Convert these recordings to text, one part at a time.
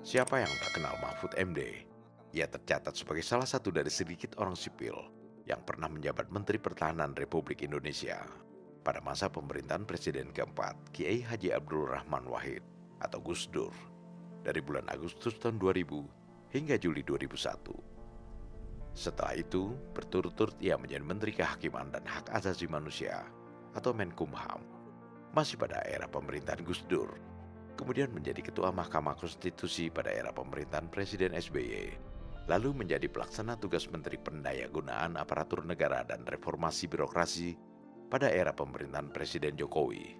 Siapa yang tak kenal Mahfud MD? Ia tercatat sebagai salah satu dari sedikit orang sipil yang pernah menjabat Menteri Pertahanan Republik Indonesia pada masa pemerintahan Presiden keempat Kiai Haji Abdul Rahman Wahid atau Gus Dur dari bulan Agustus tahun 2000 hingga Juli 2001. Setelah itu, berturut-turut ia menjadi Menteri Kehakiman dan Hak Asasi Manusia atau Menkumham masih pada era pemerintahan Gus Dur. Kemudian menjadi Ketua Mahkamah Konstitusi pada era pemerintahan Presiden SBY, lalu menjadi pelaksana tugas Menteri Pendayagunaan Aparatur Negara dan Reformasi Birokrasi pada era pemerintahan Presiden Jokowi,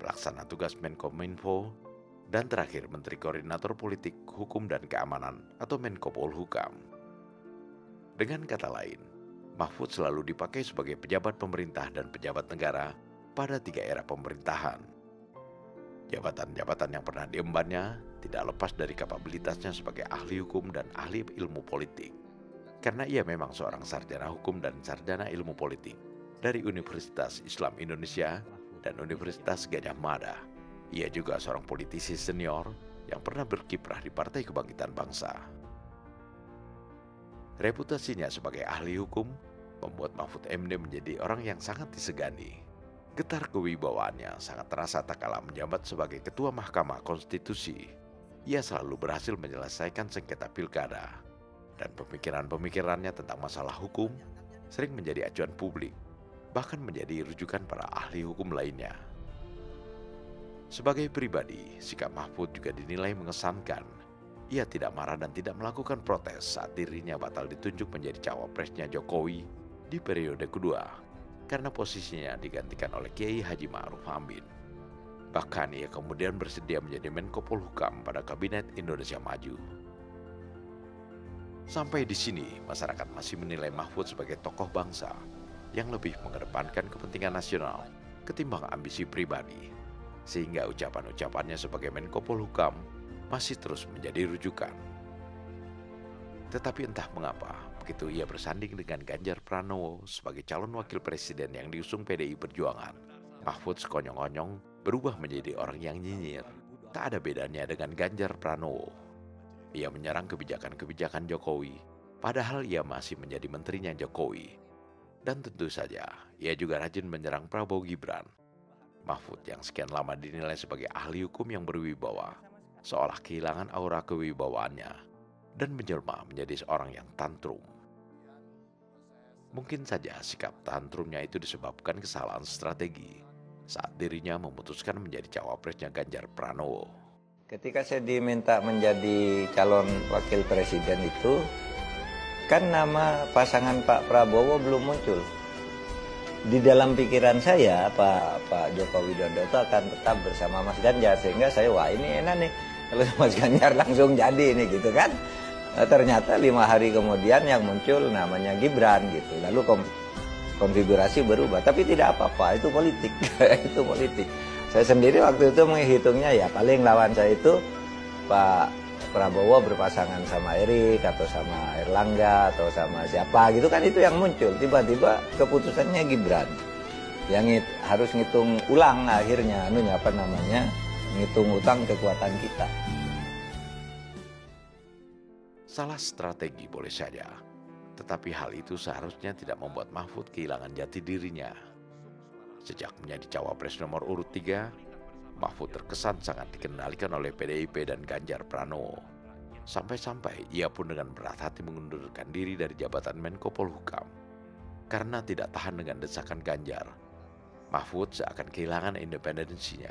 pelaksana tugas Menkominfo, dan terakhir Menteri Koordinator Politik, Hukum dan Keamanan atau Menko Polhukam. Dengan kata lain, Mahfud selalu dipakai sebagai pejabat pemerintah dan pejabat negara pada 3 era pemerintahan. Jabatan-jabatan yang pernah diembannya tidak lepas dari kapabilitasnya sebagai ahli hukum dan ahli ilmu politik. Karena ia memang seorang sarjana hukum dan sarjana ilmu politik dari Universitas Islam Indonesia dan Universitas Gadjah Mada. Ia juga seorang politisi senior yang pernah berkiprah di Partai Kebangkitan Bangsa. Reputasinya sebagai ahli hukum membuat Mahfud MD menjadi orang yang sangat disegani. Getar kewibawaannya sangat terasa tak kalah menjabat sebagai Ketua Mahkamah Konstitusi. Ia selalu berhasil menyelesaikan sengketa pilkada, dan pemikiran-pemikirannya tentang masalah hukum sering menjadi acuan publik, bahkan menjadi rujukan para ahli hukum lainnya. Sebagai pribadi, sikap Mahfud juga dinilai mengesankan. Ia tidak marah dan tidak melakukan protes saat dirinya batal ditunjuk menjadi cawapresnya Jokowi di periode kedua, karena posisinya digantikan oleh Kiai Haji Ma'ruf Amin. Bahkan ia kemudian bersedia menjadi Menko Polhukam pada Kabinet Indonesia Maju. Sampai di sini, masyarakat masih menilai Mahfud sebagai tokoh bangsa yang lebih mengedepankan kepentingan nasional ketimbang ambisi pribadi, sehingga ucapan-ucapannya sebagai Menko Polhukam masih terus menjadi rujukan. Tetapi entah mengapa, begitu ia bersanding dengan Ganjar Pranowo sebagai calon wakil presiden yang diusung PDI Perjuangan, Mahfud sekonyong-konyong berubah menjadi orang yang nyinyir. Tak ada bedanya dengan Ganjar Pranowo. Ia menyerang kebijakan-kebijakan Jokowi, padahal ia masih menjadi menterinya Jokowi. Dan tentu saja, ia juga rajin menyerang Prabowo Gibran. Mahfud yang sekian lama dinilai sebagai ahli hukum yang berwibawa, seolah kehilangan aura kewibawaannya dan menjelma menjadi seorang yang tantrum. Mungkin saja sikap tantrumnya itu disebabkan kesalahan strategi saat dirinya memutuskan menjadi cawapresnya Ganjar Pranowo. Ketika saya diminta menjadi calon wakil presiden itu, kan nama pasangan Pak Prabowo belum muncul. Di dalam pikiran saya, Pak Joko Widodo itu akan tetap bersama Mas Ganjar, sehingga saya, wah ini enak nih, kalau Mas Ganjar langsung jadi ini gitu kan. Ternyata 5 hari kemudian yang muncul namanya Gibran gitu. Lalu konfigurasi berubah. Tapi tidak apa-apa, itu politik. Itu politik. Saya sendiri waktu itu menghitungnya ya paling lawan saya itu Pak Prabowo berpasangan sama Erik atau sama Erlangga atau sama siapa gitu kan, itu yang muncul. Tiba-tiba keputusannya Gibran. Yang harus ngitung ulang akhirnya ngitung utang kekuatan kita. Salah strategi boleh saja, tetapi hal itu seharusnya tidak membuat Mahfud kehilangan jati dirinya. Sejak menjadi cawapres nomor urut 3, Mahfud terkesan sangat dikendalikan oleh PDIP dan Ganjar Pranowo. Sampai-sampai ia pun dengan berat hati mengundurkan diri dari jabatan Menko Polhukam. Karena tidak tahan dengan desakan Ganjar, Mahfud seakan kehilangan independensinya.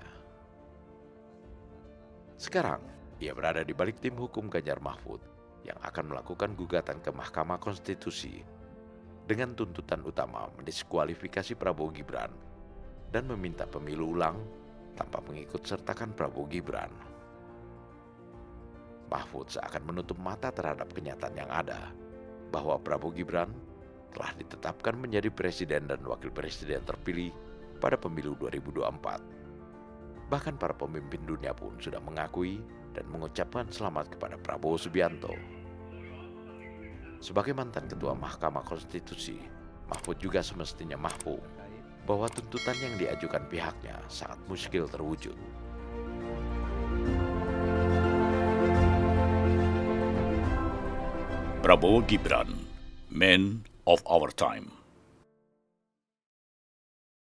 Sekarang, ia berada di balik tim hukum Ganjar Mahfud yang akan melakukan gugatan ke Mahkamah Konstitusi dengan tuntutan utama mendiskualifikasi Prabowo Gibran dan meminta pemilu ulang tanpa mengikut sertakan Prabowo Gibran. Mahfud seakan menutup mata terhadap kenyataan yang ada bahwa Prabowo Gibran telah ditetapkan menjadi presiden dan wakil presiden terpilih pada pemilu 2024. Bahkan para pemimpin dunia pun sudah mengakui dan mengucapkan selamat kepada Prabowo Subianto. Sebagai mantan Ketua Mahkamah Konstitusi, Mahfud juga semestinya mahfum bahwa tuntutan yang diajukan pihaknya sangat muskil terwujud. Prabowo Gibran, Man of Our Time.